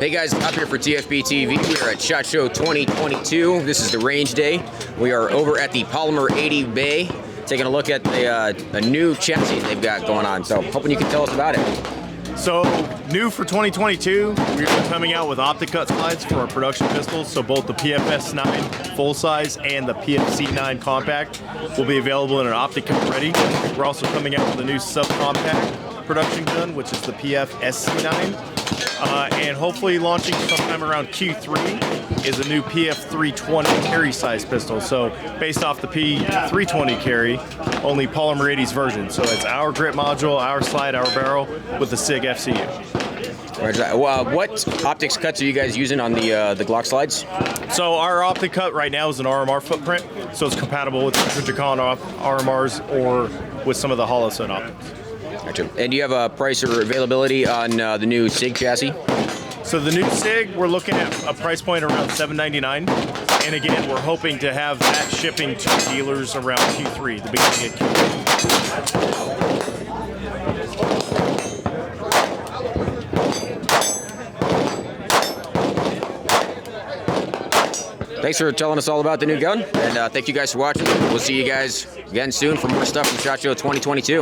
Hey guys, up here for TFBTV. We are at SHOT Show 2022. This is the range day. We are over at the Polymer 80 Bay, taking a look at a new chassis they've got going on. So, hoping you can tell us about it. So, new for 2022, we're coming out with optic cut slides for our production pistols. So both the PFS9 full size and the PFC9 compact will be available in an optic cut ready. We're also coming out with a new subcompact production gun, which is the PFSC9. And hopefully launching sometime around Q3 is a new PF320 carry size pistol. So based off the P320 carry, only Polymer 80's version. So it's our grip module, our slide, our barrel with the Sig FCU. What optics cuts are you guys using on the Glock slides? So our optic cut right now is an RMR footprint, so it's compatible with the Trijicon RMRs or with some of the hollow set optics. Gotcha. And do you have a price or availability on the new Sig chassis? So the new Sig, we're looking at a price point around $799, and again, we're hoping to have that shipping to dealers around Q3, the beginning of Q3. Thanks for telling us all about the new gun, and thank you guys for watching. We'll see you guys again soon for more stuff from SHOT Show 2022.